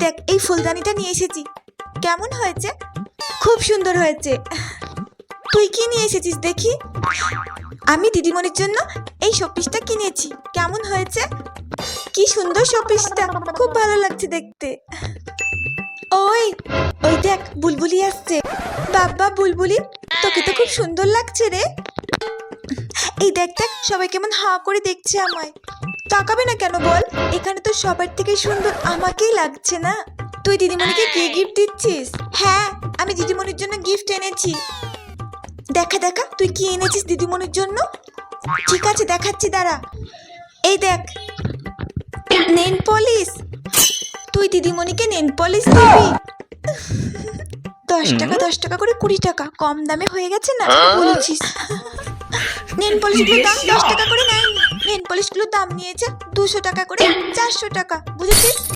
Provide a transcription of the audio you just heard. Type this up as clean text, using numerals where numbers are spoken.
দেখ এই ফুলদানিটা নিয়ে এসেছি, কেমন হয়েছে? খুব সুন্দর হয়েছে। তুই কি নিয়ে এসেছিস দেখি? আমি দিদিমণির জন্য এই শোপিসটা কিনেছি, কেমন হয়েছে? কি সুন্দর শোপিসটা, খুব ভালো লাগছে দেখতে। ওই ওই দেখ বুলবুলি আসছে। বাবা বুলবুলি, তোকে তো খুব সুন্দর লাগছে রে। এই দেখ দেখ সবাই কেমন হা করে দেখছে আমায়। তাকাবে না কেন বল? এখানে তো সবার থেকে সুন্দর আমাকেই লাগছে না। তুই দিদিমণিকে কি গিফট দিচ্ছিস? হ্যাঁ, আমি দিদিমণির জন্য গিফট এনেছি। দেখা দেখা তুই কি এনেছিস দিদিমণির জন্য। ঠিক আছে দেখাচ্ছি, দাঁড়া। এই দেখ, নেল পলিশ। তুই দিদিমণিকে নেল পলিশ দিবি? 10 টাকা 10 টাকা করে 20 টাকা, কম দামে হয়ে গেছে না বলছিস? নেল পলিশগুলোর দাম 10 টাকা করে নেয়নি, নেল পলিশগুলোর দাম নিয়েছে 200 টাকা করে, 400 টাকা, বুঝেছিস?